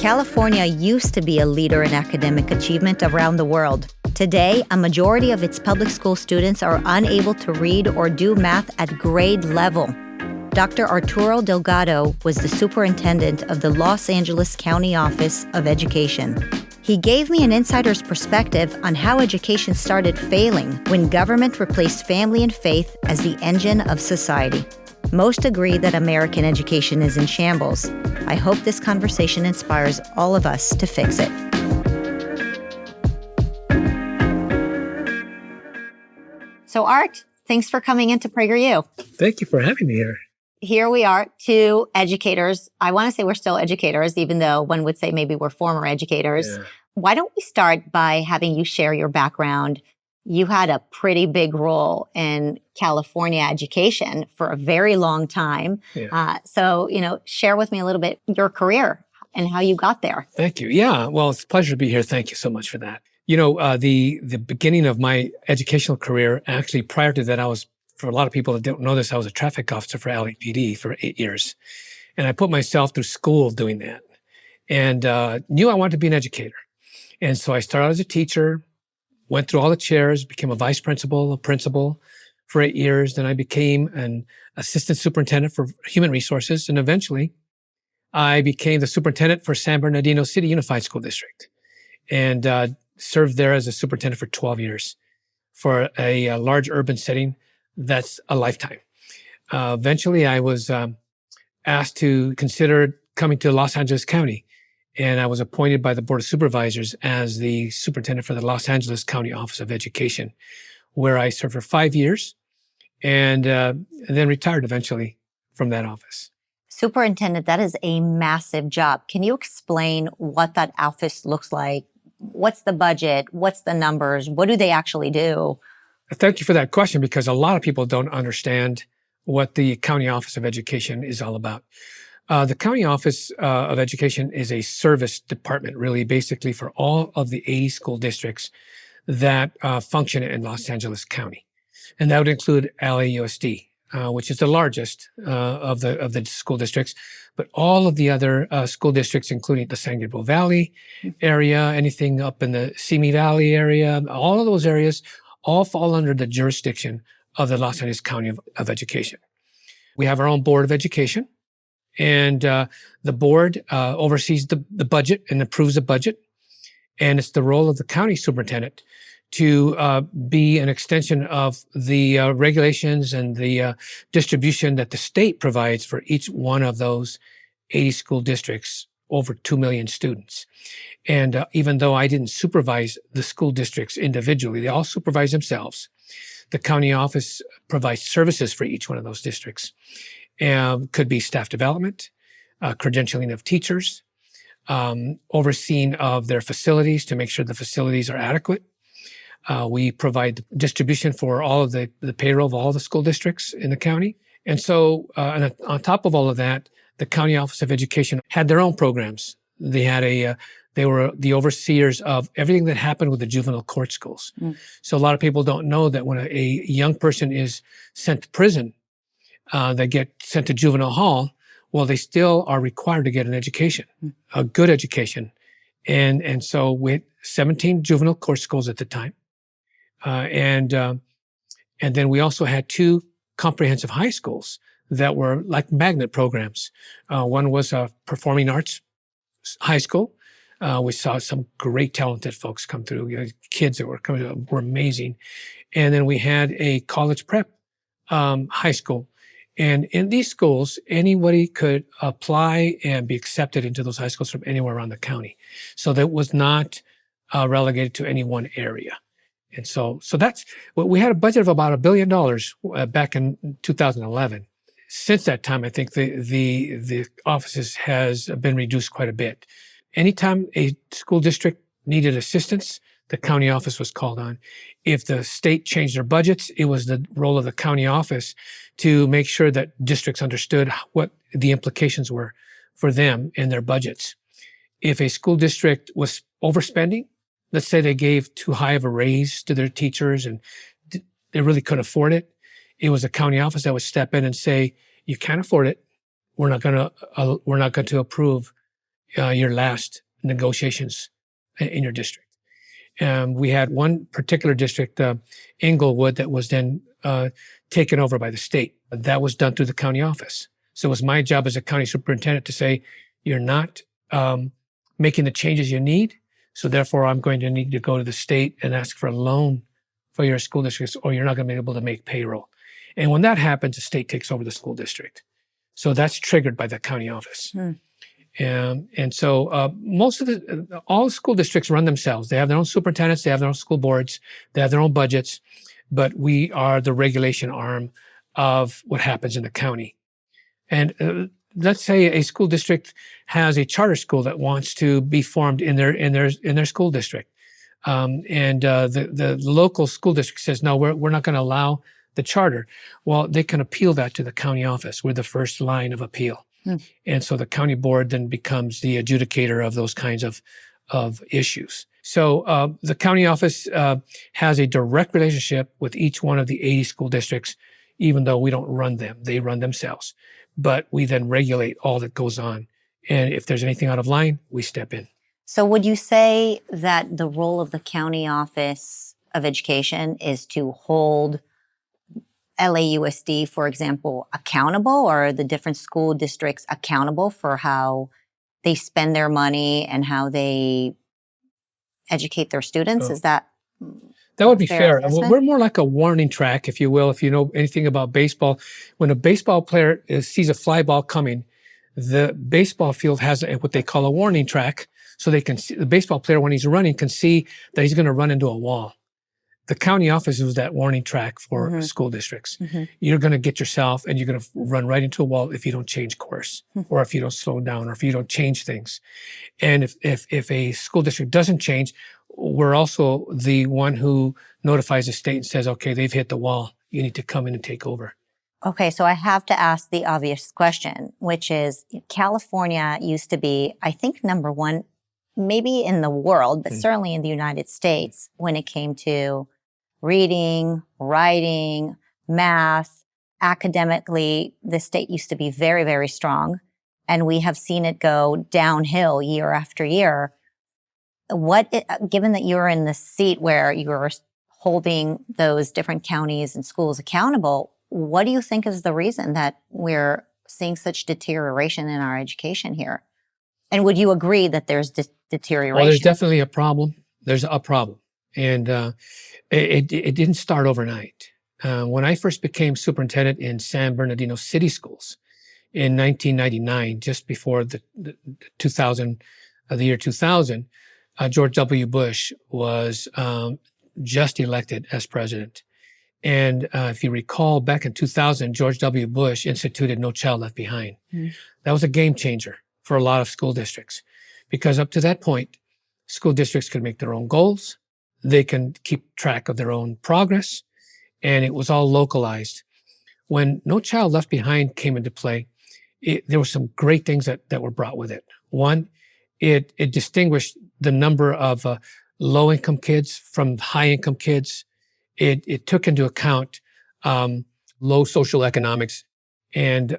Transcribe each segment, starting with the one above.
California used to be a leader in academic achievement around the world. Today, a majority of its public school students are unable to read or do math at grade level. Dr. Arturo Delgado was the superintendent of the Los Angeles County Office of Education. He gave me an insider's perspective on how education started failing when government replaced family and faith as the engine of society. Most agree that American education is in shambles. I hope this conversation inspires all of us to fix it. So Art, thanks for coming into PragerU. Thank you for having me here. Here we are, two educators. I want to say we're still educators, even though one would say maybe we're former educators. Yeah. Why don't we start by having you share your background? You had a pretty big role in California education for a very long time. Yeah. So, share with me a little bit your career and how you got there. Thank you. Yeah, well, it's a pleasure to be here. Thank you so much for that. The beginning of my educational career, actually prior to that, for a lot of people that don't know this, I was a traffic officer for LAPD for 8 years. And I put myself through school doing that and knew I wanted to be an educator. And so I started as a teacher, went through all the chairs, became a vice principal, a principal for 8 years. Then I became an assistant superintendent for human resources. And eventually I became the superintendent for San Bernardino City Unified School District and served there as a superintendent for 12 years for a large urban setting. That's a lifetime. Eventually I was asked to consider coming to Los Angeles County. And I was appointed by the Board of Supervisors as the superintendent for the Los Angeles County Office of Education, where I served for 5 years and then retired eventually from that office. Superintendent, that is a massive job. Can you explain what that office looks like? What's the budget? What's the numbers? What do they actually do? Thank you for that question, because a lot of people don't understand what the County Office of Education is all about. The County Office of Education is a service department, really, basically for all of the 80 school districts that function in Los Angeles County. And that would include LAUSD, which is the largest of the school districts, but all of the other school districts, including the San Gabriel Valley area, anything up in the Simi Valley area, all of those areas all fall under the jurisdiction of the Los Angeles County of Education. We have our own Board of Education. And the board oversees the budget and approves the budget. And it's the role of the county superintendent to be an extension of the regulations and the distribution that the state provides for each one of those 80 school districts, over 2 million students. And even though I didn't supervise the school districts individually, they all supervise themselves. The county office provides services for each one of those districts. Could be staff development, credentialing of teachers, overseeing of their facilities to make sure the facilities are adequate. We provide distribution for all of the payroll of all the school districts in the county. And so and on top of all of that, the County Office of Education had their own programs. They were the overseers of everything that happened with the juvenile court schools. So a lot of people don't know that when a young person is sent to prison, they get sent to juvenile hall, well, they still are required to get an education, a good education. And so we had 17 juvenile court schools at the time. And then we also had 2 comprehensive high schools that were like magnet programs. One was a performing arts high school. We saw some great talented folks come through, kids that were coming were amazing. And then we had a college prep high school. And in these schools, anybody could apply and be accepted into those high schools from anywhere around the county. So that was not relegated to any one area. And so that's what we had, a budget of about $1 billion back in 2011. Since that time, I think the offices has been reduced quite a bit. Anytime a school district needed assistance, the county office was called on. If the state changed their budgets, it was the role of the county office to make sure that districts understood what the implications were for them in their budgets. If a school district was overspending, let's say they gave too high of a raise to their teachers and they really couldn't afford it, it was the county office that would step in and say, you can't afford it. We're not going to approve your last negotiations in your district. We had one particular district, Inglewood, that was then taken over by the state. That was done through the county office. So it was my job as a county superintendent to say, you're not making the changes you need. So therefore, I'm going to need to go to the state and ask for a loan for your school districts, or you're not going to be able to make payroll. And when that happens, the state takes over the school district. So that's triggered by the county office. And so most of all school districts run themselves. They have their own superintendents, they have their own school boards, they have their own budgets, but we are the regulation arm of what happens in the county. And let's say a school district has a charter school that wants to be formed in their school district. The local school district says, no, we're not going to allow the charter. Well, they can appeal that to the county office. We're the first line of appeal. And so the county board then becomes the adjudicator of those kinds of issues. So the county office has a direct relationship with each one of the 80 school districts, even though we don't run them. They run themselves. But we then regulate all that goes on. And if there's anything out of line, we step in. So would you say that the role of the county office of education is to hold LAUSD, for example, accountable, or are the different school districts accountable for how they spend their money and how they educate their students? Is that would be fair. assessment? We're more like a warning track, if you will. If you know anything about baseball, when a baseball player sees a fly ball coming, the baseball field has what they call a warning track, so they can see, the baseball player, when he's running, can see that he's going to run into a wall. The county office is that warning track for school districts. You're going to get yourself, and you're going to run right into a wall if you don't change course, or if you don't slow down, or if you don't change things. And if a school district doesn't change, we're also the one who notifies the state and says, okay, they've hit the wall. You need to come in and take over. Okay, so I have to ask the obvious question, which is California used to be, I think, number one, maybe in the world, but certainly in the United States, when it came to reading, writing, math. Academically, the state used to be very, very strong, and we have seen it go downhill year after year. Given that you're in the seat where you're holding those different counties and schools accountable, what do you think is the reason that we're seeing such deterioration in our education here? And would you agree that there's deterioration? Well, there's definitely a problem. There's a problem. And it didn't start overnight. When I first became superintendent in San Bernardino City Schools in 1999, just before the year 2000, George W. Bush was just elected as president. And if you recall, back in 2000, George W. Bush instituted No Child Left Behind. That was a game changer for a lot of school districts, because up to that point, school districts could make their own goals. They can keep track of their own progress, and it was all localized. When No Child Left Behind came into play, there were some great things that were brought with it. One, it distinguished the number of low-income kids from high-income kids. It took into account low social economics and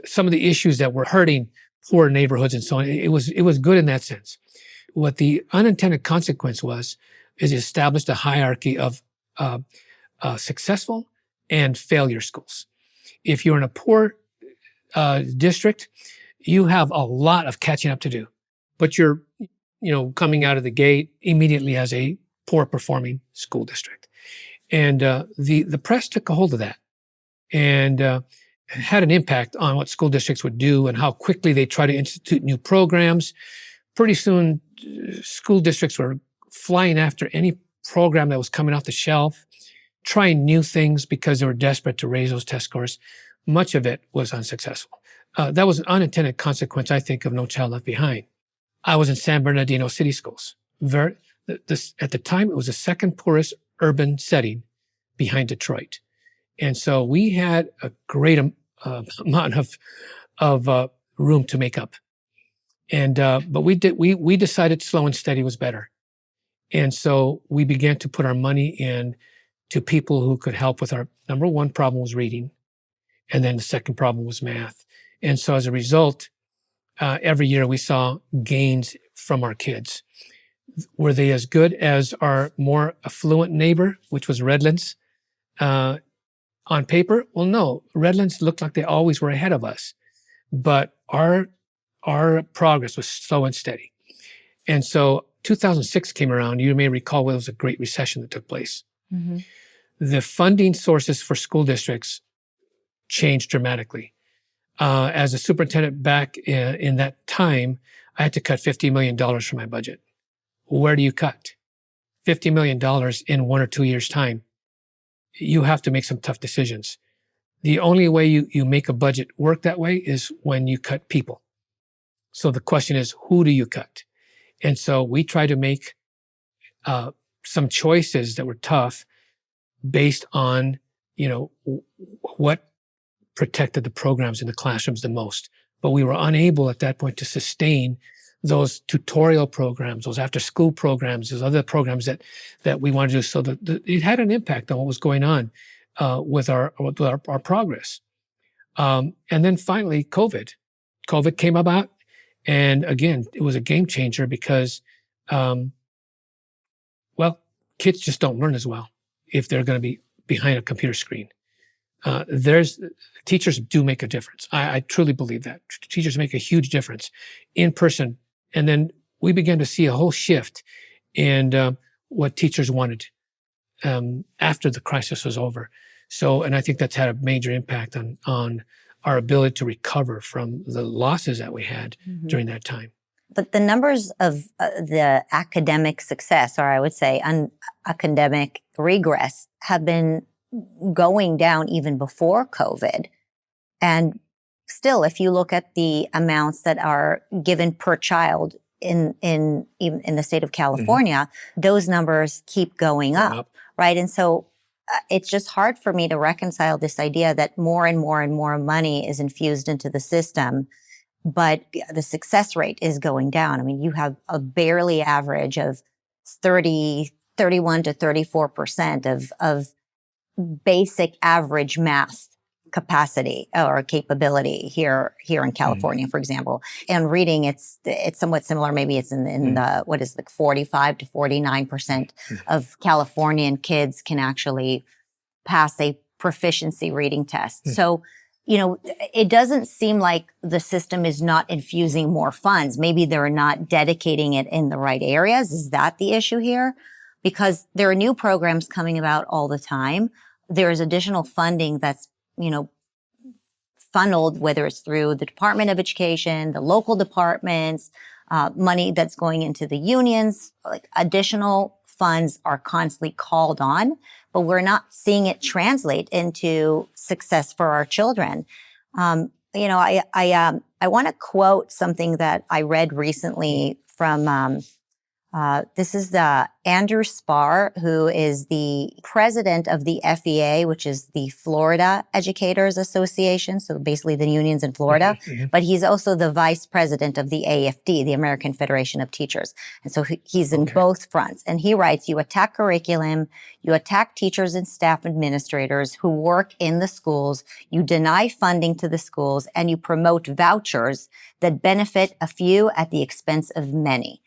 some of the issues that were hurting poor neighborhoods and so on. It was good in that sense. What the unintended consequence is it established a hierarchy of successful and failure schools. If you're in a poor district, you have a lot of catching up to do, but you're coming out of the gate immediately as a poor performing school district. And the press took a hold of that and had an impact on what school districts would do and how quickly they try to institute new programs. Pretty soon, school districts were flying after any program that was coming off the shelf, trying new things because they were desperate to raise those test scores. Much of it was unsuccessful. That was an unintended consequence, I think, of No Child Left Behind. I was in San Bernardino City Schools. At the time, it was the second poorest urban setting behind Detroit. And so we had a great amount of room to make up. And but we decided slow and steady was better. And so we began to put our money in to people who could help with our number one problem was reading. And then the second problem was math. And so as a result, every year we saw gains from our kids. Were they as good as our more affluent neighbor, which was Redlands, on paper? Well, no. Redlands looked like they always were ahead of us, but our progress was slow and steady. And so 2006 came around. You may recall it was a great recession that took place. Mm-hmm. The funding sources for school districts changed dramatically. As a superintendent back in that time, I had to cut $50 million from my budget. Where do you cut? $50 million in 1 or 2 years' time. You have to make some tough decisions. The only way you make a budget work that way is when you cut people. So the question is, who do you cut? And so we try to make some choices that were tough based on, what protected the programs in the classrooms the most. But we were unable at that point to sustain those tutorial programs, those after-school programs, those other programs that we wanted to do. So that it had an impact on what was going on with our progress. And then finally, COVID came about. And again, it was a game changer because, kids just don't learn as well if they're going to be behind a computer screen. Teachers do make a difference. I truly believe that. Teachers make a huge difference in person. And then we began to see a whole shift in what teachers wanted after the crisis was over. So, and I think that's had a major impact on our ability to recover from the losses that we had during that time. But the numbers of the academic success, or I would say academic regress, have been going down even before COVID. And still, if you look at the amounts that are given per child in the state of California, those numbers keep going up, right? And so it's just hard for me to reconcile this idea that more and more and more money is infused into the system, but the success rate is going down. I mean, you have a barely average of 31 to 34% of basic average math capacity or capability here in California, for example. And reading, it's somewhat similar. Maybe it's in the 45 to 49% of Californian kids can actually pass a proficiency reading test. So, it doesn't seem like the system is not infusing more funds. Maybe they're not dedicating it in the right areas. Is that the issue here? Because there are new programs coming about all the time. There's additional funding that's, funneled, whether it's through the Department of Education, the local departments, money that's going into the unions. Like, additional funds are constantly called on, but we're not seeing it translate into success for our children. I want to quote something that I read recently from this is Andrew Spar, who is the president of the FEA, which is the Florida Educators Association. So basically the unions in Florida, but he's also the vice president of the AFD, the American Federation of Teachers. And so he's in both fronts. And he writes, you attack curriculum, you attack teachers and staff administrators who work in the schools, you deny funding to the schools, and you promote vouchers that benefit a few at the expense of many.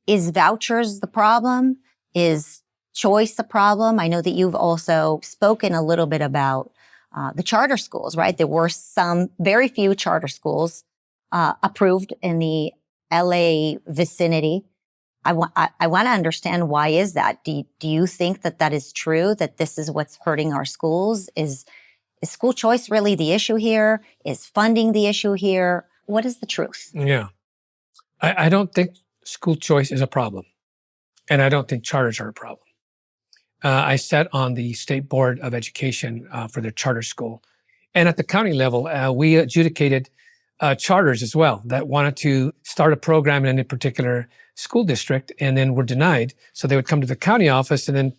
Is vouchers the problem? Is choice the problem? I know that you've also spoken a little bit about the charter schools, right? There were some very few charter schools approved in the LA vicinity. I want to understand, why is that? Do you think that is true, that this is what's hurting our schools? Is school choice really the issue here? Is funding the issue here? What is the truth? Yeah. I don't think school choice is a problem, and I don't think charters are a problem. I sat on the State Board of Education for their charter school, and at the county level, we adjudicated charters as well that wanted to start a program in any particular school district, and then were denied. So they would come to the county office, and then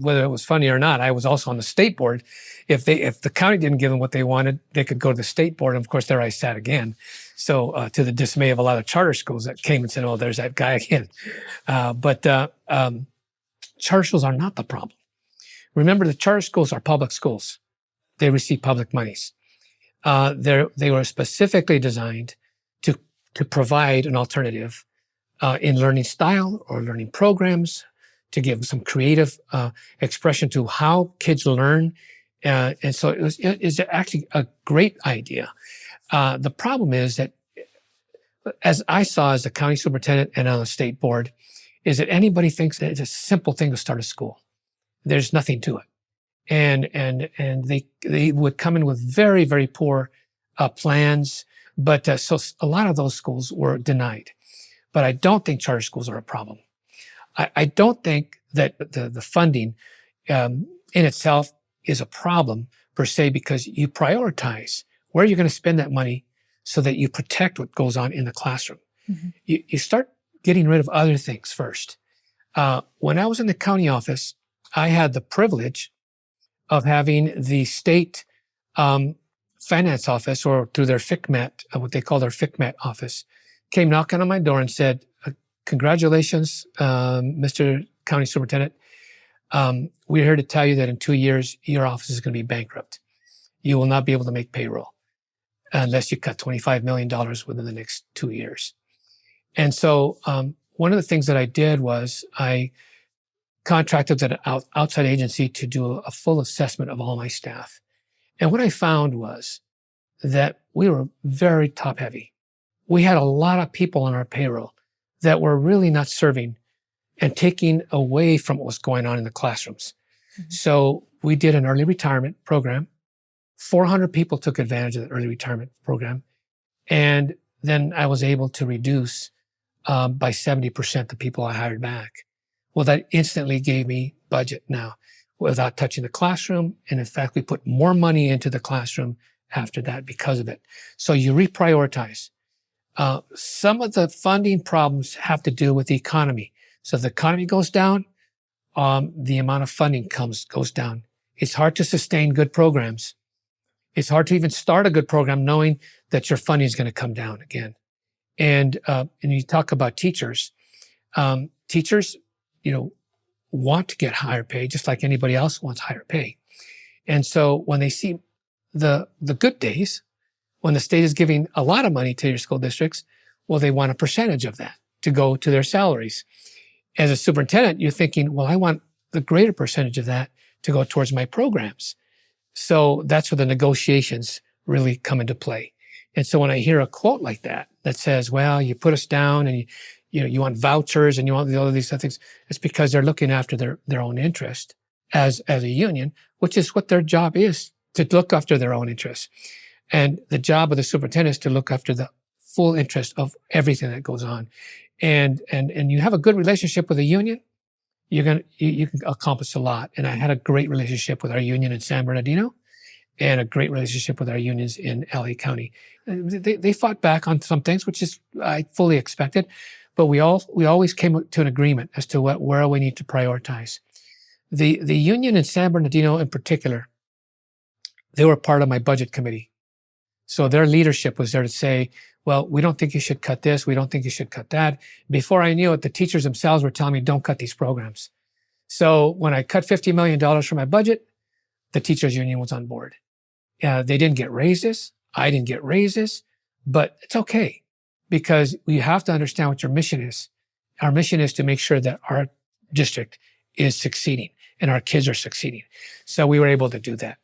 whether it was funny or not, I was also on the state board. If the county didn't give them what they wanted, they could go to the state board. And of course, there I sat again. So to the dismay of a lot of charter schools that came and said, "Oh, there's that guy again." But charter schools are not the problem. Remember, the charter schools are public schools. They receive public monies. They were specifically designed to provide an alternative in learning style or learning programs, to give some creative expression to how kids learn. And so it is actually a great idea. The problem is that, as I saw as a county superintendent and on the state board, is that anybody thinks that it's a simple thing to start a school. There's nothing to it. And they would come in with very, very poor plans. But so a lot of those schools were denied. But I don't think charter schools are a problem. I don't think that the funding in itself is a problem per se, because you prioritize where you're going to spend that money so that you protect what goes on in the classroom. Mm-hmm. You start getting rid of other things first. When I was in the county office, I had the privilege of having the state finance office, or through their FICMAT, what they call their FICMAT office, came knocking on my door and said, congratulations, Mr. County Superintendent. We're here to tell you that in 2 years, your office is going to be bankrupt. You will not be able to make payroll unless you cut $25 million within the next 2 years. And so one of the things that I did was I contracted an outside agency to do a full assessment of all my staff. And what I found was that we were very top heavy. We had a lot of people on our payroll that were really not serving and taking away from what was going on in the classrooms. Mm-hmm. So we did an early retirement program. 400 people took advantage of the early retirement program. And then I was able to reduce by 70% the people I hired back. Well, that instantly gave me budget now without touching the classroom. And in fact, we put more money into the classroom after that because of it. So you reprioritize. Some of the funding problems have to do with the economy. So if the economy goes down, the amount of funding goes down. It's hard to sustain good programs. It's hard to even start a good program knowing that your funding is going to come down again. And you talk about teachers. Teachers, want to get higher pay just like anybody else wants higher pay. And so when they see the good days, when the state is giving a lot of money to your school districts, well, they want a percentage of that to go to their salaries. As a superintendent, you're thinking, well, I want the greater percentage of that to go towards my programs. So that's where the negotiations really come into play. And so when I hear a quote like that says, well, you put us down and you want vouchers and you want all of these other things, it's because they're looking after their own interest as a union, which is what their job is, to look after their own interests. And the job of the superintendent is to look after the full interest of everything that goes on. And you have a good relationship with a union, you can accomplish a lot. And I had a great relationship with our union in San Bernardino and a great relationship with our unions in LA County. They fought back on some things, which is I fully expected, but we always came to an agreement as to where we need to prioritize. The union in San Bernardino in particular, they were part of my budget committee. So their leadership was there to say, well, we don't think you should cut this. We don't think you should cut that. Before I knew it, the teachers themselves were telling me, don't cut these programs. So when I cut $50 million from my budget, the teachers union was on board. They didn't get raises. I didn't get raises, but it's okay because you have to understand what your mission is. Our mission is to make sure that our district is succeeding and our kids are succeeding. So we were able to do that.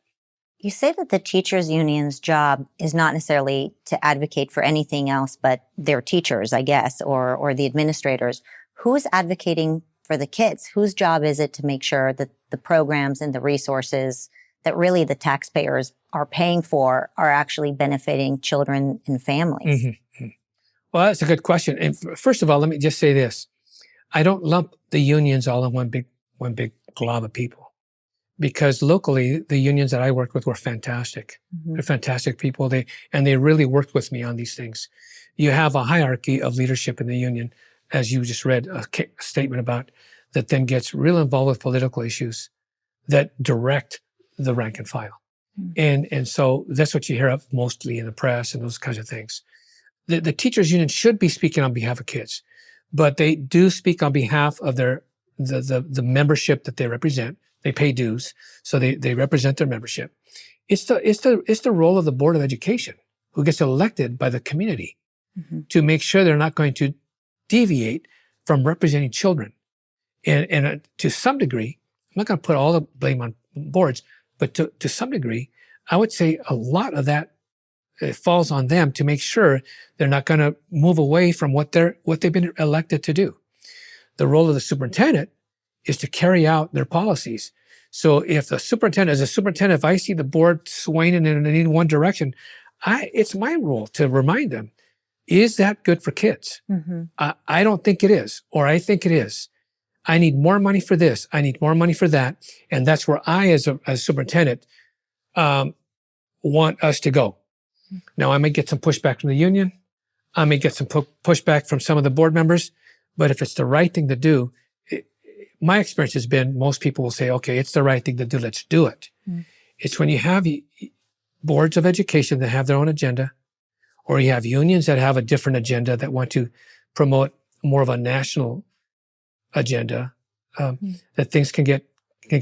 You say that the teachers union's job is not necessarily to advocate for anything else but their teachers, I guess, or the administrators. Who's advocating for the kids? Whose job is it to make sure that the programs and the resources that really the taxpayers are paying for are actually benefiting children and families? Mm-hmm. Well, that's a good question. And first of all, let me just say this. I don't lump the unions all in one big glob of people. Because locally, the unions that I worked with were fantastic. Mm-hmm. They're fantastic people. They really worked with me on these things. You have a hierarchy of leadership in the union, as you just read a statement about, that then gets real involved with political issues that direct the rank and file. Mm-hmm. And so that's what you hear of mostly in the press and those kinds of things. The teachers union should be speaking on behalf of kids, but they do speak on behalf of the membership that they represent. They pay dues, so they represent their membership. It's the role of the Board of Education, who gets elected by the community, to make sure they're not going to deviate from representing children. And to some degree, I'm not going to put all the blame on boards, but to some degree, I would say a lot of that falls on them to make sure they're not going to move away from what they've been elected to do. The role of the superintendent is to carry out their policies. So if the superintendent, as a superintendent, if I see the board swaying in one direction, it's my role to remind them, is that good for kids? I don't think it is, or I think it is. I need more money for this. I need more money for that. And that's where I, as a superintendent, want us to go. Now, I may get some pushback from the union. I may get some pushback from some of the board members. But if it's the right thing to do, my experience has been most people will say, okay, it's the right thing to do. Let's do it. It's when you have boards of education that have their own agenda, or you have unions that have a different agenda that want to promote more of a national agenda, that things can get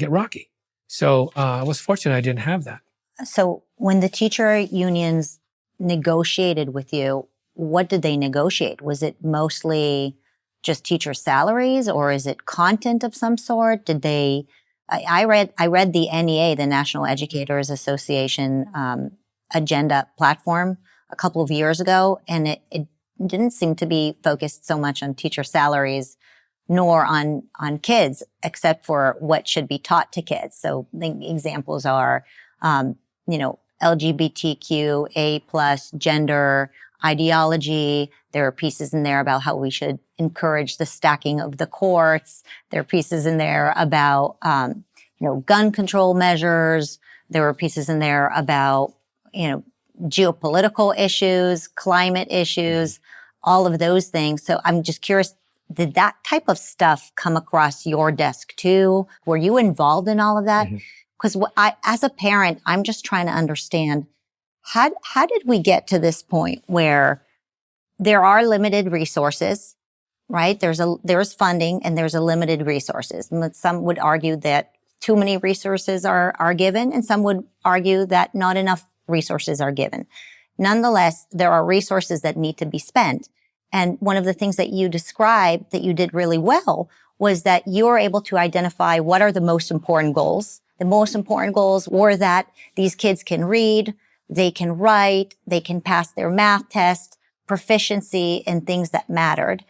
rocky. So I was fortunate I didn't have that. So when the teacher unions negotiated with you, what did they negotiate? Was it mostly just teacher salaries, or is it content of some sort? Did they? I read the NEA, the National Educators Association agenda platform a couple of years ago, and it didn't seem to be focused so much on teacher salaries nor on kids, except for what should be taught to kids. So the examples are, LGBTQ, A+, gender, ideology. There are pieces in there about how we should encourage the stacking of the courts. There are pieces in there about, gun control measures. There are pieces in there about, geopolitical issues, climate issues, all of those things. So I'm just curious, did that type of stuff come across your desk too? Were you involved in all of that? Because as a parent, I'm just trying to understand, how did we get to this point where there are limited resources, right? There's funding and there's a limited resources. And some would argue that too many resources are given, and some would argue that not enough resources are given. Nonetheless, there are resources that need to be spent. And one of the things that you described that you did really well was that you were able to identify what are the most important goals. The most important goals were that these kids can read, they can write, they can pass their math test, proficiency in things that mattered.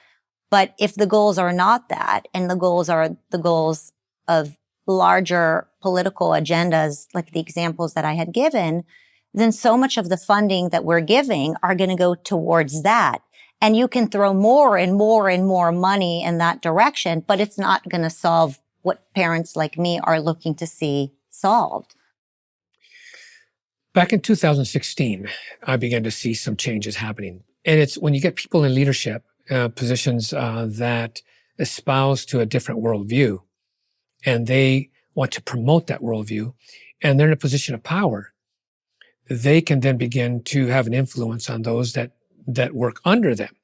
But if the goals are not that, and the goals are the goals of larger political agendas, like the examples that I had given, then so much of the funding that we're giving are going to go towards that. And you can throw more and more and more money in that direction, but it's not going to solve what parents like me are looking to see solved. Back in 2016, I began to see some changes happening. And it's when you get people in leadership positions that espouse to a different worldview, and they want to promote that worldview, and they're in a position of power, they can then begin to have an influence on those that work under them.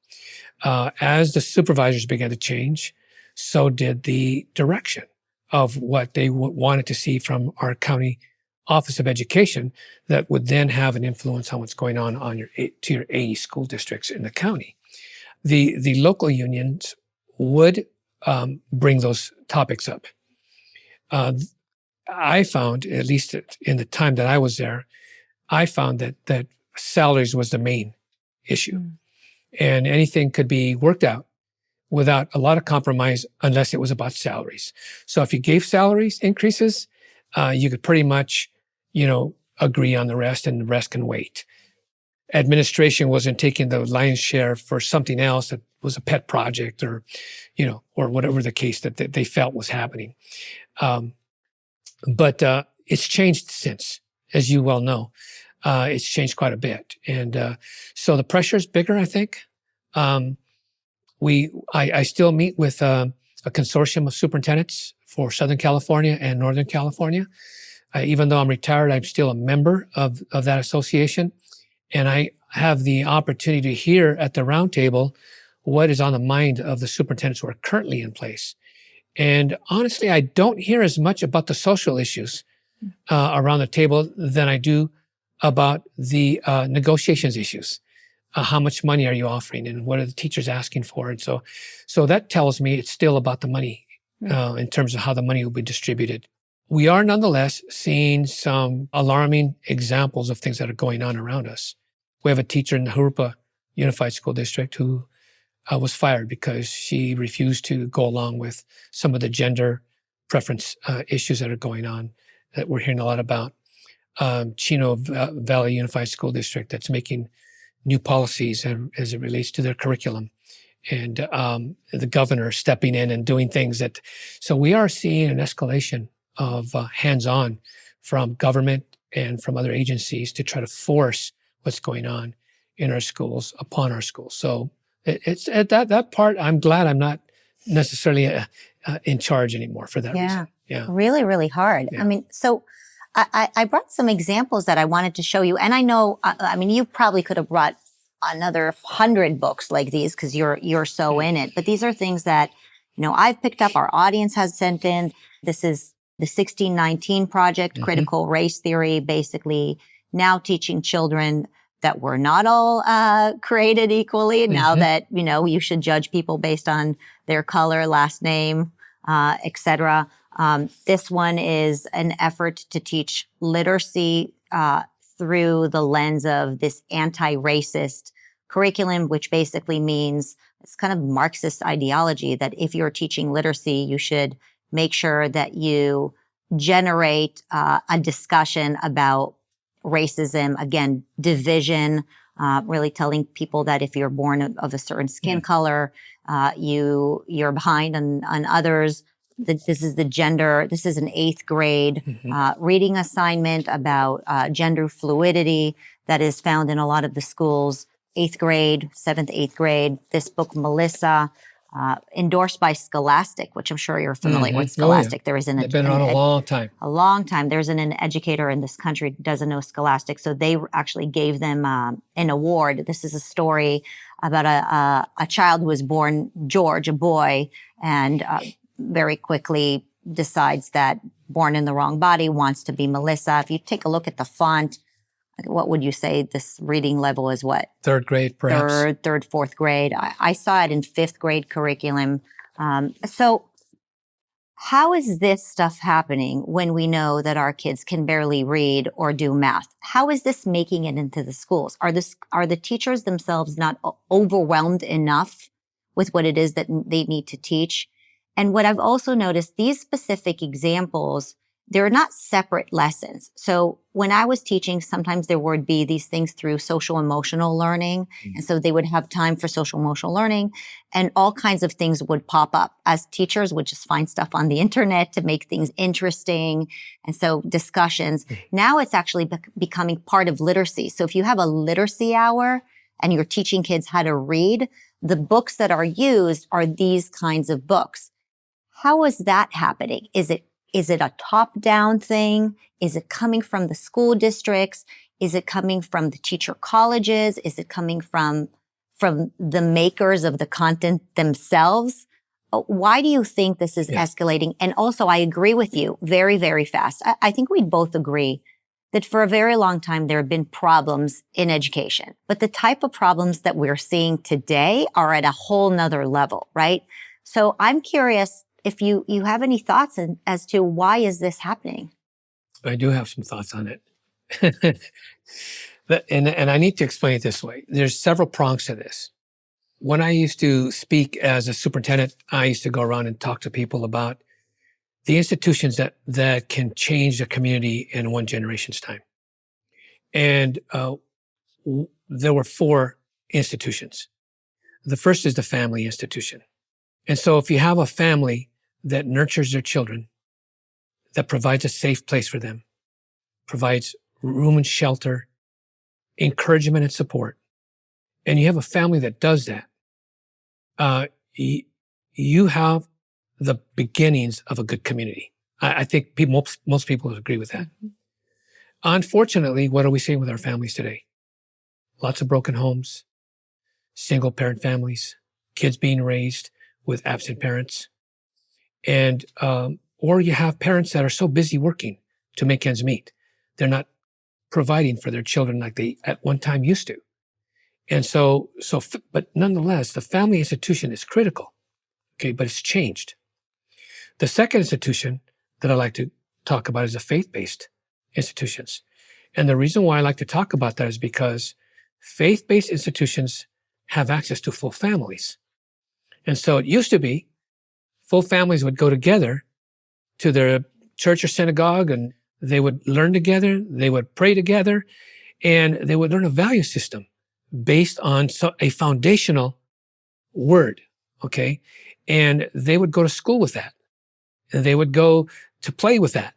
As the supervisors began to change, so did the direction of what they wanted to see from our county Office of Education that would then have an influence on what's going on your 80 school districts in the county. The local unions would bring those topics up. I found, at least in the time that I was there, I found that salaries was the main issue. And anything could be worked out without a lot of compromise unless it was about salaries. So if you gave salaries increases, you could pretty much, agree on the rest, and the rest can wait. Administration wasn't taking the lion's share for something else that was a pet project or whatever the case that they felt was happening. But it's changed since, as you well know. It's changed quite a bit. And so the pressure is bigger, I think. I still meet with a consortium of superintendents for Southern California and Northern California. Even though I'm retired, I'm still a member of that association. And I have the opportunity to hear at the roundtable what is on the mind of the superintendents who are currently in place. And honestly, I don't hear as much about the social issues around the table than I do about the negotiations issues. How much money are you offering, and what are the teachers asking for? And so that tells me it's still about the money in terms of how the money will be distributed. We are nonetheless seeing some alarming examples of things that are going on around us. We have a teacher in the Jurupa Unified School District who was fired because she refused to go along with some of the gender preference issues that are going on that we're hearing a lot about. Chino Valley Unified School District that's making new policies as it relates to their curriculum, and the governor stepping in and doing things that. So we are seeing an escalation of hands-on from government and from other agencies to try to force what's going on in our schools upon our schools. So it's at that part. I'm glad I'm not necessarily in charge anymore for that reason. Yeah, really, really hard. Yeah. I mean, so I brought some examples that I wanted to show you, and I know, I mean, you probably could have brought another 100 books like these because you're so in it. But these are things that, you know, I've picked up. Our audience has sent in. This is the 1619 Project, Critical Race Theory, basically now teaching children that we're not all created equally. Now that, you know, you should judge people based on their color, last name, etc. This one is an effort to teach literacy through the lens of this anti-racist curriculum, which basically means it's kind of Marxist ideology that if you're teaching literacy, you should make sure that you generate a discussion about racism, again, division, really telling people that if you're born of a certain skin color, you're behind on others. This is the gender. This is an 8th grade reading assignment about gender fluidity that is found in a lot of the schools. 8th grade, 7th, 8th grade. This book, Melissa, endorsed by Scholastic, which I'm sure you're familiar with. Scholastic. Oh, yeah. There is They've been around a long time. A long time. There's an educator in this country who doesn't know Scholastic, so they actually gave them an award. This is a story about a child who was born George, a boy, and very quickly decides that born in the wrong body, wants to be Melissa. If you take a look at the font, what would you say this reading level is? What? 3rd grade, perhaps? Third, 4th grade. I saw it in 5th grade curriculum. So how is this stuff happening when we know that our kids can barely read or do math? How is this making it into the schools? Are the teachers themselves not overwhelmed enough with what it is that they need to teach? And what I've also noticed, these specific examples, they're not separate lessons. So when I was teaching, sometimes there would be these things through social emotional learning. And so they would have time for social emotional learning and all kinds of things would pop up as teachers would just find stuff on the internet to make things interesting. And so discussions. Now it's actually becoming part of literacy. So if you have a literacy hour and you're teaching kids how to read, the books that are used are these kinds of books. How is that happening? Is it a top-down thing? Is it coming from the school districts? Is it coming from the teacher colleges? Is it coming from the makers of the content themselves? Why do you think this is escalating? And also, I agree with you very, very fast. I think we both agree that for a very long time, there have been problems in education. But the type of problems that we're seeing today are at a whole nother level, right? So I'm curious if you have any thoughts as to why is this happening? I do have some thoughts on it. And I need to explain it this way. There's several prongs to this. When I used to speak as a superintendent, I used to go around and talk to people about the institutions that can change the community in one generation's time. And there were 4 institutions. The first is the family institution. And so if you have a family that nurtures their children, that provides a safe place for them, provides room and shelter, encouragement and support, and you have a family that does that, you have the beginnings of a good community. I think most people would agree with that. Unfortunately, what are we seeing with our families today? Lots of broken homes, single parent families, kids being raised with absent parents. And, or you have parents that are so busy working to make ends meet. They're not providing for their children like they at one time used to. And but nonetheless, the family institution is critical. Okay. But it's changed. The second institution that I like to talk about is the faith-based institutions. And the reason why I like to talk about that is because faith-based institutions have access to full families. And so it used to be full families would go together to their church or synagogue, and they would learn together, they would pray together, and they would learn a value system based on a foundational word, okay? And they would go to school with that. And they would go to play with that.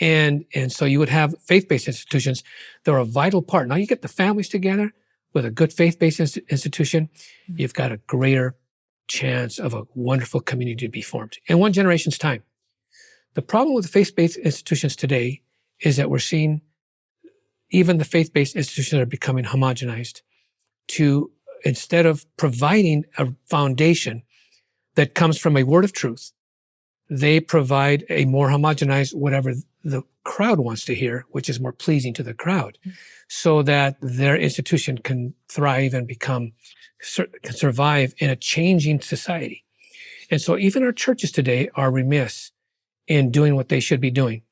And so you would have faith-based institutions that are a vital part. Now you get the families together with a good faith-based institution, you've got a greater chance of a wonderful community to be formed in one generation's time. The problem with the faith-based institutions today is that we're seeing even the faith-based institutions are becoming homogenized to, instead of providing a foundation that comes from a word of truth, they provide a more homogenized whatever the crowd wants to hear, which is more pleasing to the crowd, so that their institution can thrive and can survive in a changing society. And so even our churches today are remiss in doing what they should be doing.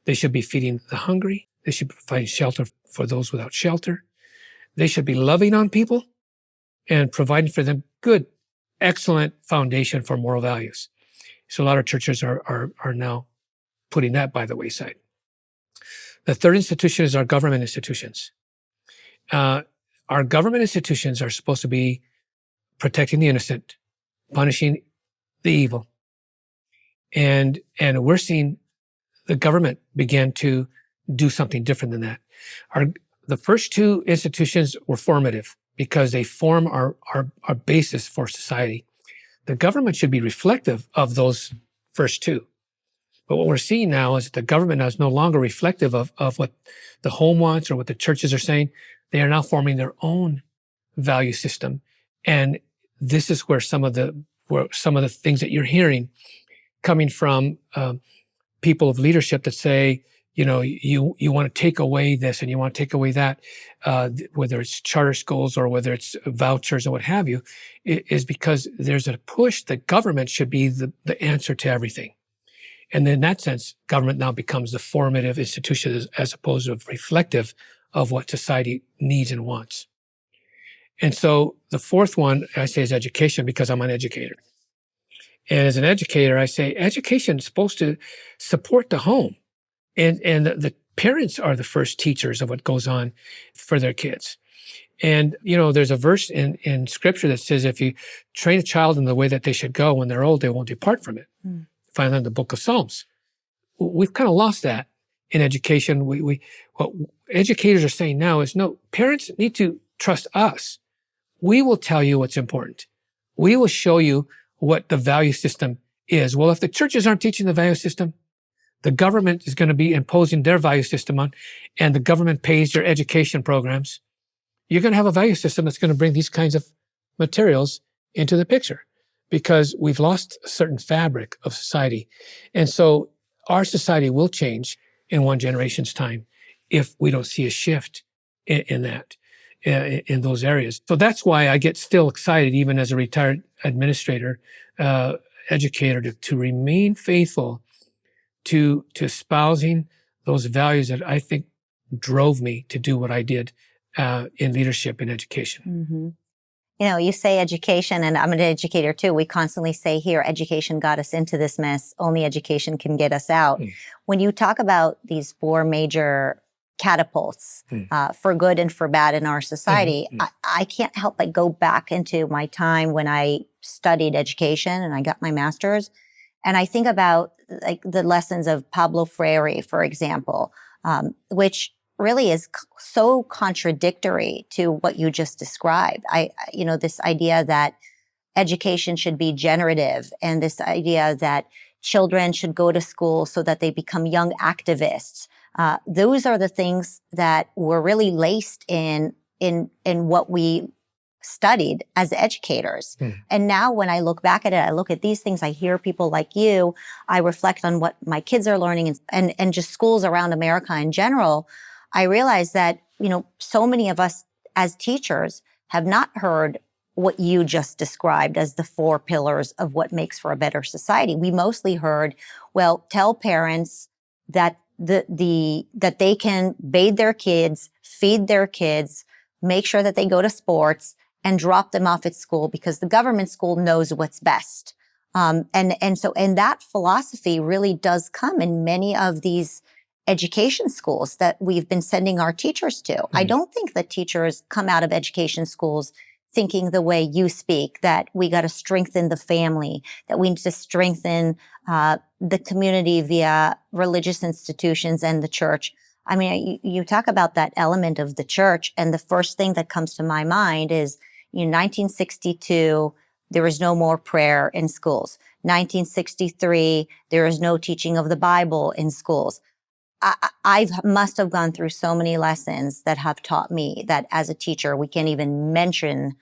They should be feeding the hungry. They should be providing shelter for those without shelter. They should be loving on people and providing for them good, excellent foundation for moral values. So a lot of churches are now putting that by the wayside. The third institution is our government institutions. Our government institutions are supposed to be protecting the innocent, punishing the evil. And we're seeing the government begin to do something different than that. The first two institutions were formative because they form our basis for society. The government should be reflective of those first two. But what we're seeing now is that the government now is no longer reflective of what the home wants or what the churches are saying. They are now forming their own value system. And this is where some of the things that you're hearing coming from people of leadership that say, you know, you want to take away this and you want to take away that, whether it's charter schools or whether it's vouchers or what have you, is because there's a push that government should be the answer to everything. And in that sense, government now becomes the formative institution as opposed to reflective of what society needs and wants. And so the fourth one I say is education because I'm an educator. And as an educator, I say education is supposed to support the home. And the parents are the first teachers of what goes on for their kids. And, you know, there's a verse in scripture that says, if you train a child in the way that they should go, when they're old, they won't depart from it. Find that in the book of Psalms. We've kind of lost that in education. What educators are saying now is, no, parents need to trust us. We will tell you what's important. We will show you what the value system is. Well, if the churches aren't teaching the value system, the government is going to be imposing their value system on, and the government pays your education programs. You're going to have a value system that's going to bring these kinds of materials into the picture because we've lost a certain fabric of society. And so our society will change in one generation's time if we don't see a shift in those areas. So that's why I get still excited, even as a retired administrator, educator, to remain faithful to espousing those values that I think drove me to do what I did in leadership and education. Mm-hmm. You know, you say education, and I'm an educator too. We constantly say here, education got us into this mess. Only education can get us out. When you talk about these four major catapults for good and for bad in our society, I can't help but go back into my time when I studied education and I got my master's. And I think about like the lessons of Pablo Freire, for example, which really is so contradictory to what you just described. This idea that education should be generative and this idea that children should go to school so that they become young activists. Those are the things that were really laced in what we studied as educators. And now when I look back at it, I look at these things, I hear people like you, I reflect on what my kids are learning and just schools around America in general. I realize that, so many of us as teachers have not heard what you just described as the 4 pillars of what makes for a better society. We mostly heard, well, tell parents that that they can bathe their kids, feed their kids, make sure that they go to sports, and drop them off at school because the government school knows what's best. And that philosophy really does come in many of these education schools that we've been sending our teachers to. I don't think that teachers come out of education schools thinking the way you speak, that we got to strengthen the family, that we need to strengthen the community via religious institutions and the church. I mean, you talk about that element of the church, and the first thing that comes to my mind is, 1962, there was no more prayer in schools. 1963, there is no teaching of the Bible in schools. I must have gone through so many lessons that have taught me that as a teacher, we can't even mention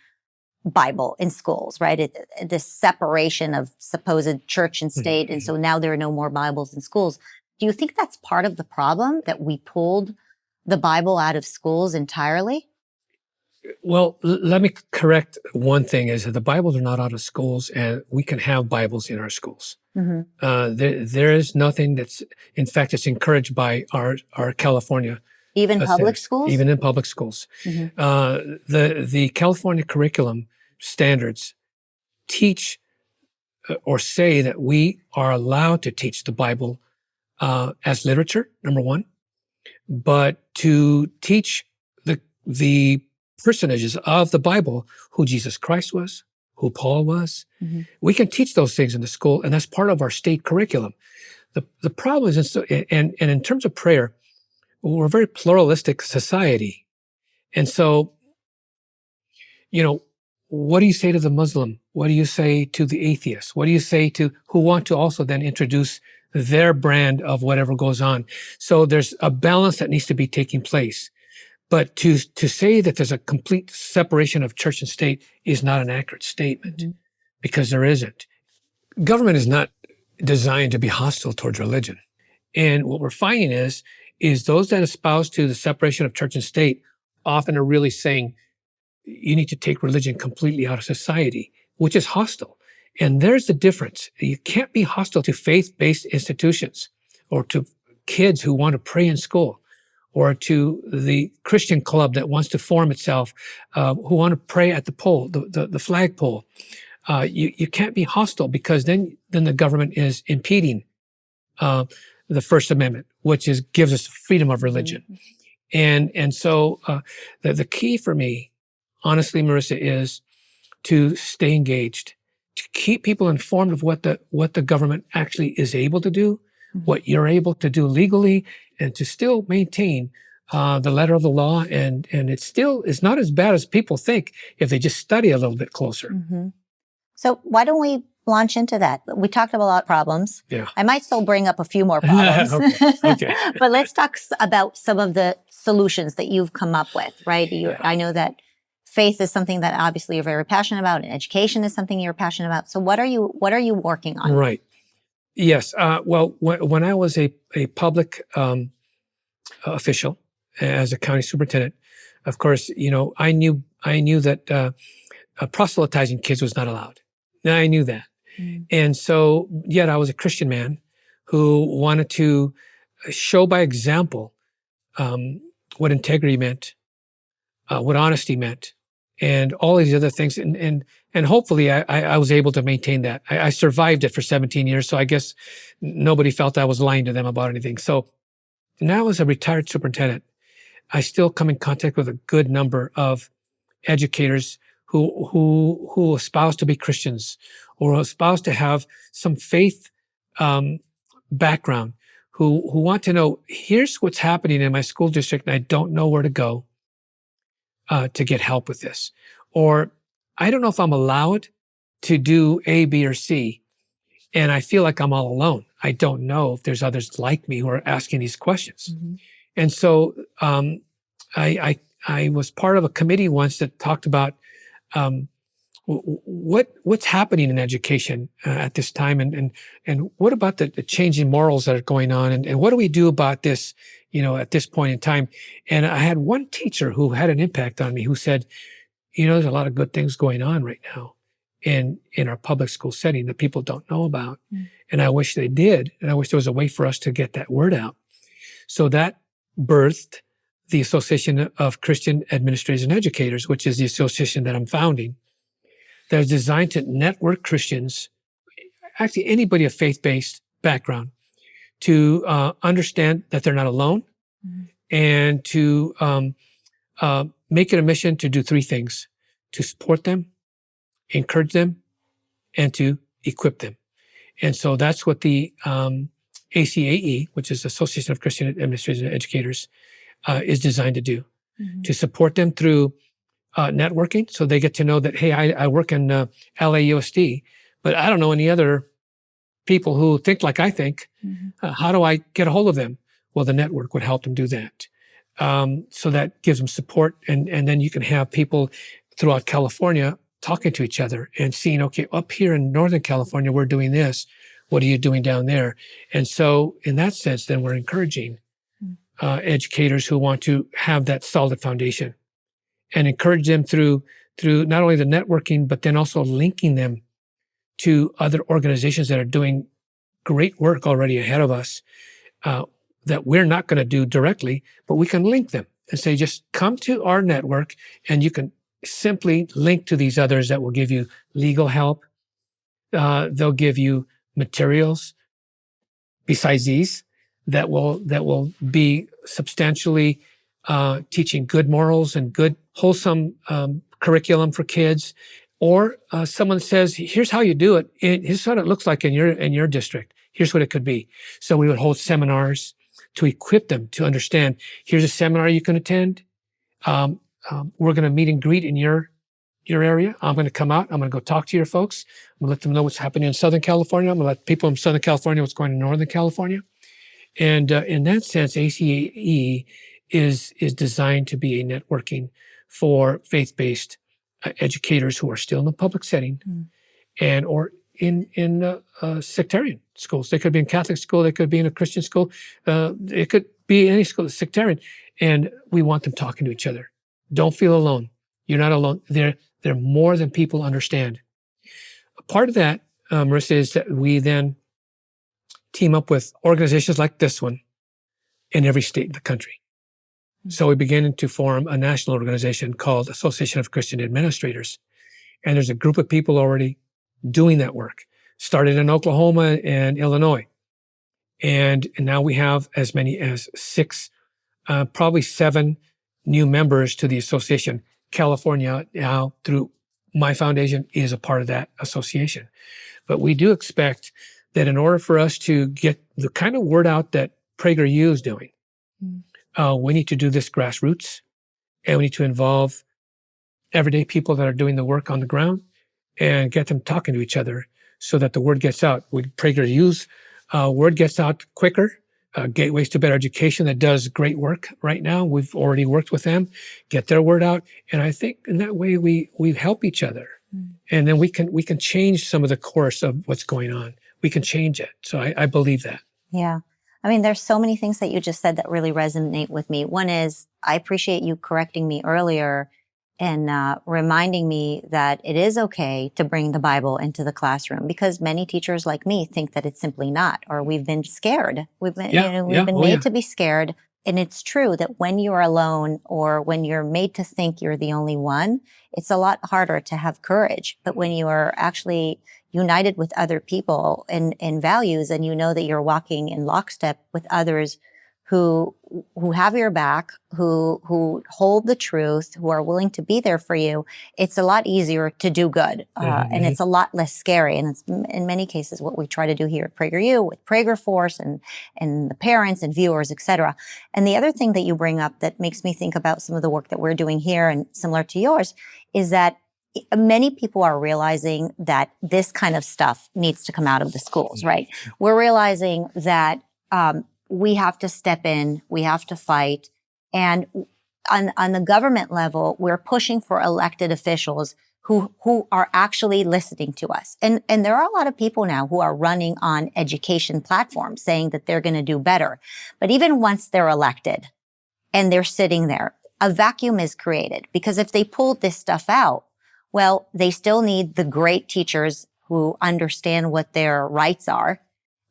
Bible in schools, right? This separation of supposed church and state. And so now there are no more Bibles in schools. Do you think that's part of the problem, that we pulled the Bible out of schools entirely? Well, let me correct one thing, is that the Bibles are not out of schools, and we can have Bibles in our schools. There is nothing that's, in fact, it's encouraged by our California. Even public schools? Even in public schools. The California curriculum standards teach or say that we are allowed to teach the Bible as literature, number one, but to teach the personages of the Bible, who Jesus Christ was, who Paul was. We can teach those things in the school, and that's part of our state curriculum. The problem is, and in terms of prayer, we're a very pluralistic society. And so, what do you say to the Muslim? What do you say to the atheist? What do you say to who want to also then introduce their brand of whatever goes on? So there's a balance that needs to be taking place. But to say that there's a complete separation of church and state is not an accurate statement, because there isn't. Government is not designed to be hostile towards religion. And what we're finding is those that espouse to the separation of church and state often are really saying, you need to take religion completely out of society, which is hostile. And there's the difference. You can't be hostile to faith-based institutions or to kids who want to pray in school, or to the Christian club that wants to form itself, who want to pray at the pole, the flag pole. You can't be hostile, because then the government is impeding the First Amendment, which gives us freedom of religion. And so the key for me, honestly, Marissa, is to stay engaged, to keep people informed of what the government actually is able to do, what you're able to do legally, and to still maintain the letter of the law. And it's not as bad as people think if they just study a little bit closer. So why don't we launch into that? We talked about a lot of problems. Yeah. I might still bring up a few more problems. Okay. But let's talk about some of the solutions that you've come up with, right? I know that faith is something that obviously you're very passionate about, and education is something you're passionate about. So what are you working on? Right. Yes. Well, when I was a public official as a county superintendent, of course, I knew that proselytizing kids was not allowed. I knew that. And so, yet I was a Christian man who wanted to show by example what integrity meant, what honesty meant, and all these other things. And hopefully I was able to maintain that. I survived it for 17 years, so I guess nobody felt I was lying to them about anything. So now, as a retired superintendent, I still come in contact with a good number of educators who espouse to be Christians, or espouse to have some faith background, who want to know, here's what's happening in my school district, and I don't know where to go to get help with this. Or I don't know if I'm allowed to do A, B, or C, and I feel like I'm all alone. I don't know if there's others like me who are asking these questions. And so I was part of a committee once that talked about What's happening in education at this time, and what about the changing morals that are going on, and what do we do about this, at this point in time? And I had one teacher who had an impact on me who said, there's a lot of good things going on right now in our public school setting that people don't know about, and I wish they did, and I wish there was a way for us to get that word out. So that birthed the Association of Christian Administrators and Educators, which is the association that I'm founding, that is designed to network Christians, actually anybody of faith-based background, to understand that they're not alone, and to make it a mission to do three things: to support them, encourage them, and to equip them. And so that's what the ACAE, which is Association of Christian Administrators and Educators, is designed to do, to support them through networking, so they get to know that, hey, I work in LAUSD, but I don't know any other people who think like I think. How do I get a hold of them? Well, the network would help them do that. So that gives them support, and then you can have people throughout California talking to each other and seeing, okay, up here in Northern California, we're doing this. What are you doing down there? And so in that sense, then we're encouraging educators who want to have that solid foundation, and encourage them through not only the networking, but then also linking them to other organizations that are doing great work already ahead of us, that we're not going to do directly, but we can link them and say, just come to our network, and you can simply link to these others that will give you legal help. They'll give you materials besides these that will be substantially teaching good morals and good, wholesome curriculum for kids. Or someone says, here's how you do it. Here's what it looks like in your district. Here's what it could be. So we would hold seminars to equip them to understand, here's a seminar you can attend. We're going to meet and greet in your area. I'm going to come out. I'm going to go talk to your folks. I'm going to let them know what's happening in Southern California. I'm going to let people in Southern California what's going on in Northern California. And in that sense, ACAE is designed to be a networking for faith-based educators who are still in the public setting, and or in sectarian schools. They could be in Catholic school. They could be in a Christian school. It could be any school, sectarian. And we want them talking to each other. Don't feel alone. You're not alone. They're more than people understand. A part of that, Marissa, is that we then team up with organizations like this one in every state in the country. So we began to form a national organization called Association of Christian Administrators. And there's a group of people already doing that work. Started in Oklahoma and Illinois. And now we have as many as 6, probably 7 new members to the association. California now, through my foundation, is a part of that association. But we do expect that in order for us to get the kind of word out that PragerU is doing, we need to do this grassroots, and we need to involve everyday people that are doing the work on the ground and get them talking to each other so that the word gets out. With PragerU's word gets out quicker. Gateways to Better Education, that does great work right now. We've already worked with them, get their word out. And I think in that way we help each other. And then we can change some of the course of what's going on. We can change it. So I believe that. Yeah. I mean, there's so many things that you just said that really resonate with me. One is, I appreciate you correcting me earlier and reminding me that it is okay to bring the Bible into the classroom, because many teachers like me think that it's simply not, or we've been scared. We've been made to be scared. And it's true that when you're alone, or when you're made to think you're the only one, it's a lot harder to have courage. But when you are actually united with other people in values, and you know that you're walking in lockstep with others who have your back, who hold the truth, who are willing to be there for you, it's a lot easier to do good. And it's a lot less scary. And it's in many cases what we try to do here at PragerU with Prager Force and the parents and viewers, et cetera. And the other thing that you bring up that makes me think about some of the work that we're doing here, and similar to yours, is that many people are realizing that this kind of stuff needs to come out of the schools, right? We're realizing that we have to step in, we have to fight. And on the government level, we're pushing for elected officials who are actually listening to us. And there are a lot of people now who are running on education platforms saying that they're going to do better. But even once they're elected and they're sitting there, a vacuum is created, because if they pulled this stuff out, well, they still need the great teachers who understand what their rights are.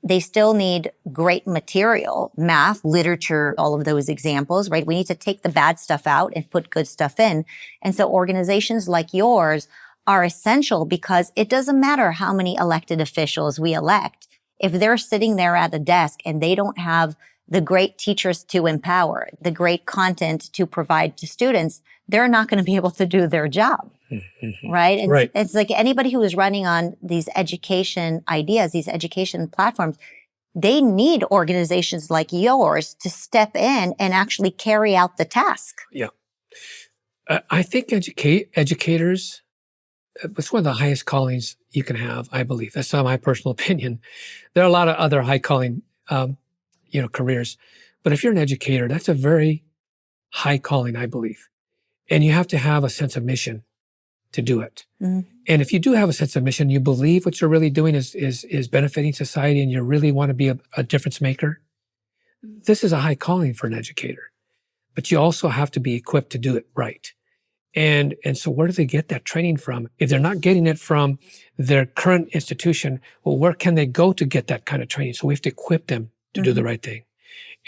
They still need great material, math, literature, all of those examples, right? We need to take the bad stuff out and put good stuff in. And so organizations like yours are essential, because it doesn't matter how many elected officials we elect. If they're sitting there at a desk and they don't have the great teachers to empower, the great content to provide to students, they're not going to be able to do their job. Right? And Right. it's like anybody who is running on these education ideas, these education platforms, they need organizations like yours to step in and actually carry out the task. Yeah. I think educators, it's one of the highest callings you can have, I believe. That's not my personal opinion. There are a lot of other high calling, careers. But if you're an educator, that's a very high calling, I believe. And you have to have a sense of mission to do it. Mm-hmm. And if you do have a sense of mission, you believe what you're really doing is benefiting society, and you really want to be a difference maker, this is a high calling for an educator. But you also have to be equipped to do it right. And so where do they get that training from? If they're not getting it from their current institution, well, where can they go to get that kind of training? So we have to equip them to do the right thing.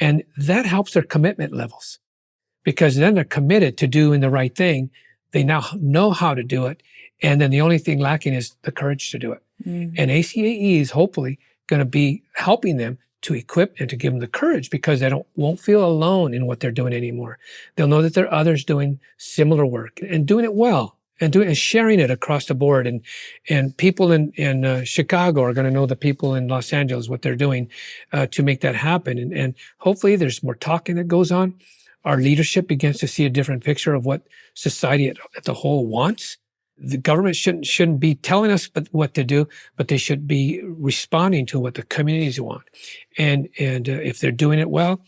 And that helps their commitment levels, because then they're committed to doing the right thing. They now know how to do it. And then the only thing lacking is the courage to do it. And ACAE is hopefully going to be helping them to equip and to give them the courage, because they won't feel alone in what they're doing anymore. They'll know that there are others doing similar work and doing it well, and sharing it across the board. And people in Chicago are going to know the people in Los Angeles, what they're doing to make that happen. And hopefully there's more talking that goes on. Our leadership begins to see a different picture of what society at the whole wants. The government shouldn't be telling us what to do, but they should be responding to what the communities want. And if they're doing it well,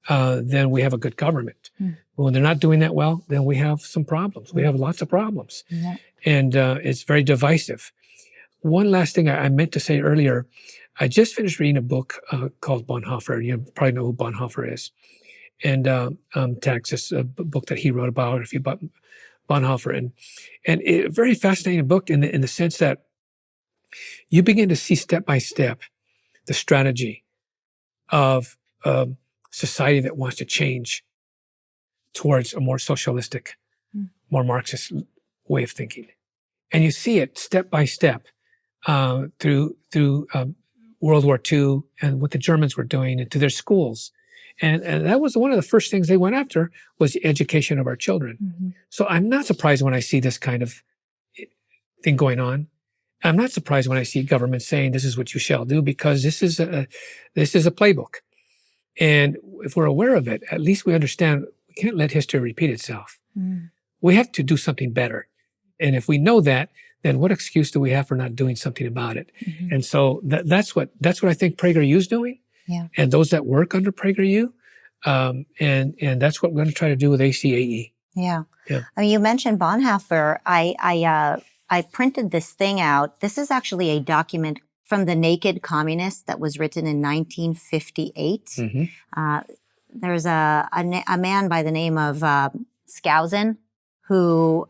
then we have a good government. When they're not doing that well, then we have some problems. We have lots of problems. Yeah. And it's very divisive. One last thing I meant to say earlier, I just finished reading a book called Bonhoeffer. You probably know who Bonhoeffer is. And Texas, a book that he wrote about Bonhoeffer, and a very fascinating book in the sense that you begin to see step by step the strategy of society that wants to change towards a more socialistic, more Marxist way of thinking, and you see it step by step through World War II and what the Germans were doing, and to their schools. And that was one of the first things they went after, was the education of our children. So I'm not surprised when I see this kind of thing going on. I'm not surprised when I see government saying this is what you shall do, because this is a playbook. And if we're aware of it, at least we understand we can't let history repeat itself. We have to do something better. And if we know that, then what excuse do we have for not doing something about it? And so that's what I think PragerU is doing. Yeah. And those that work under PragerU, and that's what we're going to try to do with ACAE. Yeah. I mean, you mentioned Bonhoeffer. I printed this thing out. This is actually a document from the Naked Communist that was written in 1958. There's a man by the name of Skousen who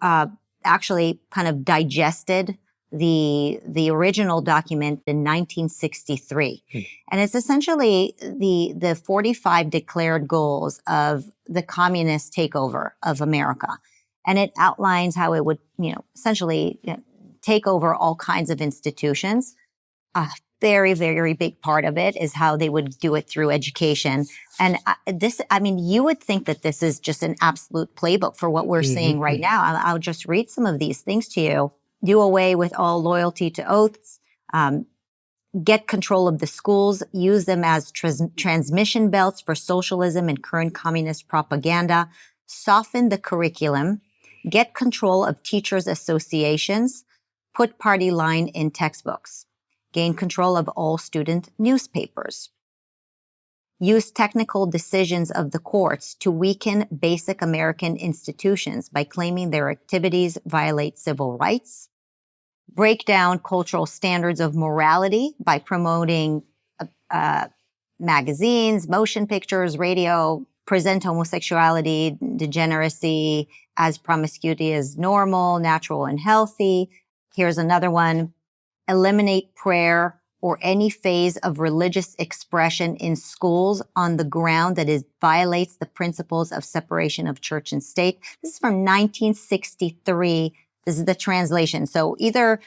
actually kind of digested the original document in 1963. And it's essentially the 45 declared goals of the communist takeover of America. And it outlines how it would, essentially take over all kinds of institutions. A very, very big part of it is how they would do it through education. And you would think that this is just an absolute playbook for what we're seeing right now. I'll just read some of these things to you. Do away with all loyalty to oaths, get control of the schools, use them as transmission belts for socialism and current communist propaganda, soften the curriculum, get control of teachers' associations, put party line in textbooks, gain control of all student newspapers. use technical decisions of the courts to weaken basic American institutions by claiming their activities violate civil rights, break down cultural standards of morality by promoting magazines, motion pictures, radio, present homosexuality, degeneracy as promiscuity as normal, natural, and healthy. Here's another one. Eliminate prayer or any phase of religious expression in schools on the ground that it violates the principles of separation of church and state. This is from 1963. This is the translation. So either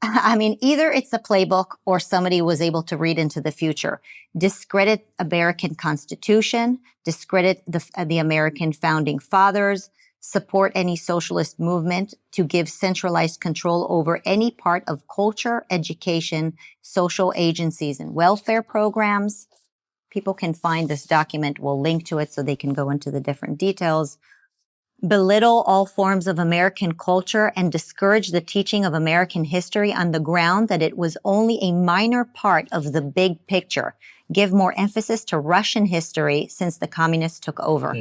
it's the playbook or somebody was able to read into the future. Discredit American Constitution, discredit the American founding fathers, support any socialist movement to give centralized control over any part of culture, education, social agencies, and welfare programs. People can find this document. We'll link to it so they can go into the different details. Belittle all forms of American culture and discourage the teaching of American history on the ground that it was only a minor part of the big picture. Give more emphasis to Russian history since the communists took over.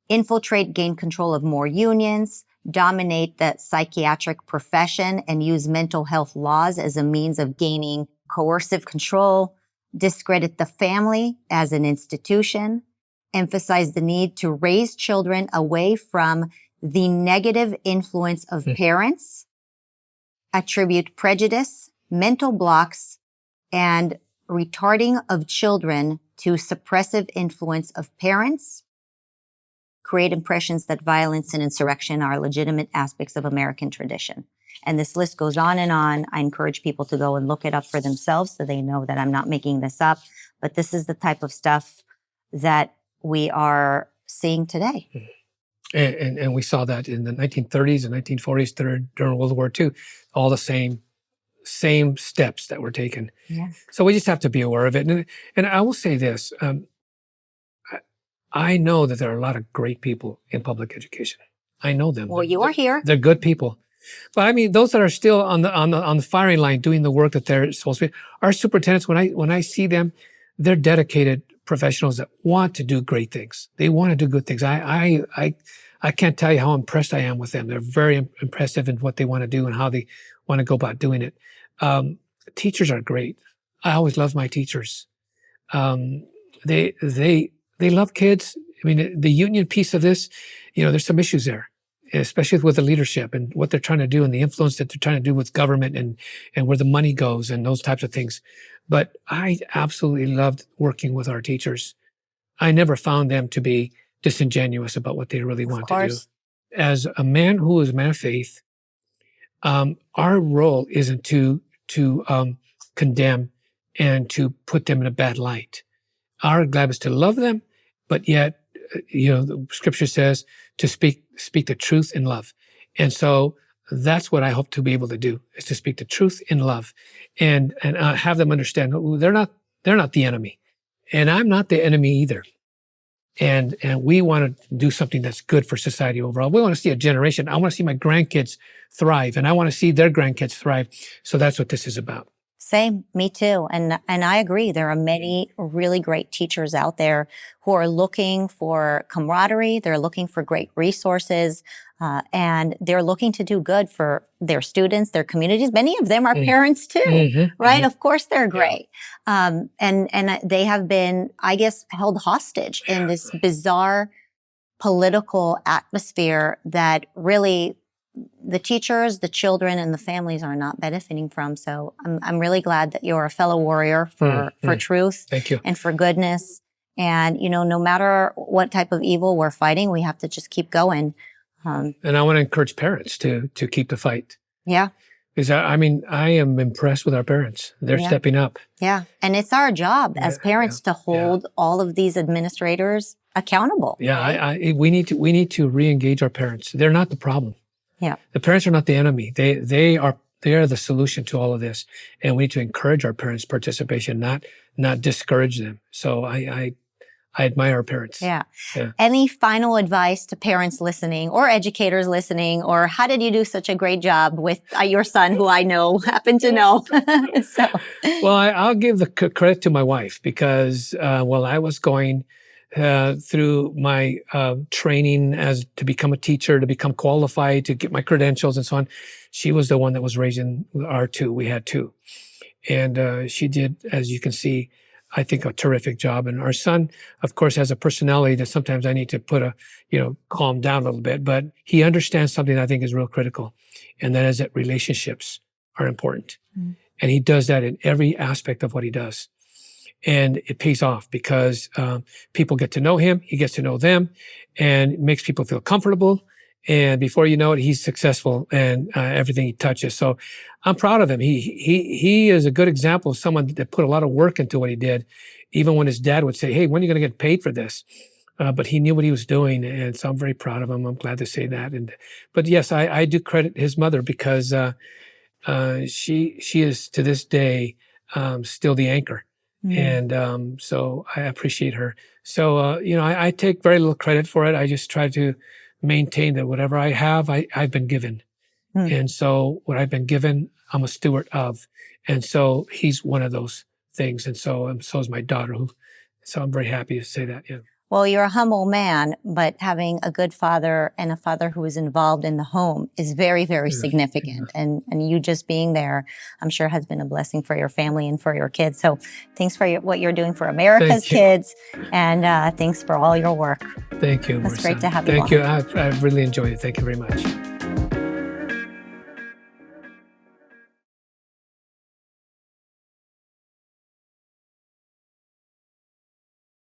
Infiltrate, gain control of more unions, dominate the psychiatric profession and use mental health laws as a means of gaining coercive control, discredit the family as an institution, emphasize the need to raise children away from the negative influence of parents, attribute prejudice, mental blocks, and retarding of children to suppressive influence of parents, create impressions that violence and insurrection are legitimate aspects of American tradition. And this list goes on and on. I encourage people to go and look it up for themselves so they know that I'm not making this up. But this is the type of stuff that we are seeing today. And we saw that in the 1930s and 1940s during World War II, all the same steps that were taken. Yeah. So we just have to be aware of it. And I will say this, I know that there are a lot of great people in public education. I know them. Well, you are here. They're good people. But I mean, those that are still on the firing line doing the work that they're supposed to be, our superintendents, when I see them, they're dedicated professionals that want to do great things. They want to do good things. I can't tell you how impressed I am with them. They're very impressive in what they want to do and how they want to go about doing it. Teachers are great. I always love my teachers. They love kids. I mean, the union piece of this, there's some issues there, especially with the leadership and what they're trying to do and the influence that they're trying to do with government and where the money goes and those types of things. But I absolutely loved working with our teachers. I never found them to be disingenuous about what they really want to do. As a man who is a man of faith, our role isn't to condemn and to put them in a bad light. Our job is to love them, but yet, the scripture says to speak the truth in love. And so that's what I hope to be able to do, is to speak the truth in love and have them understand they're not the enemy. And I'm not the enemy either. And we want to do something that's good for society overall. We want to see a generation. I want to see my grandkids thrive, and I want to see their grandkids thrive. So that's what this is about. Same, me too. And I agree. There are many really great teachers out there who are looking for camaraderie. They're looking for great resources, and they're looking to do good for their students, their communities. Many of them are parents too, right? Of course, they're great. And they have been, I guess, held hostage in this bizarre political atmosphere that really the teachers, the children, and the families are not benefiting from. So I'm really glad that you're a fellow warrior for truth. Thank you. And for goodness. And, no matter what type of evil we're fighting, we have to just keep going. And I want to encourage parents to keep the fight. Yeah. Because I am impressed with our parents. They're stepping up. Yeah. And it's our job as parents to hold all of these administrators accountable. Yeah. We need to re-engage our parents. They're not the problem. Yeah. The parents are not the enemy. They are the solution to all of this. And we need to encourage our parents' participation, not discourage them. So I I admire our parents. Yeah. Yeah. Any final advice to parents listening or educators listening, or how did you do such a great job with your son, who I know, happen to know? So, Well, I'll give the credit to my wife because while I was going through my training as to become a teacher, to become qualified, to get my credentials and so on, she was the one that was raising our two. We had two. And she did, as you can see, I think, a terrific job. And our son, of course, has a personality that sometimes I need to calm down a little bit. But he understands something I think is real critical, and that is that relationships are important. Mm. And he does that in every aspect of what he does. And it pays off because people get to know him, he gets to know them, and it makes people feel comfortable. And before you know it, he's successful in everything he touches. So I'm proud of him. He is a good example of someone that put a lot of work into what he did, even when his dad would say, "Hey, when are you going to get paid for this?" But he knew what he was doing, and so I'm very proud of him. I'm glad to say that. But yes, I do credit his mother because she is to this day still the anchor. Mm. And so I appreciate her. So I take very little credit for it. I just try to maintain that whatever I have, I've been given. Mm. And so what I've been given, I'm a steward of. And so he's one of those things. And so is my daughter. So I'm very happy to say that. Yeah. Well, you're a humble man, but having a good father and a father who is involved in the home is very, very significant. Yeah. And you just being there, I'm sure, has been a blessing for your family and for your kids. So thanks for what you're doing for America's kids. And thanks for all your work. Thank you, It's Marissa. great to have you on. Thank you. I've really enjoyed it. Thank you very much.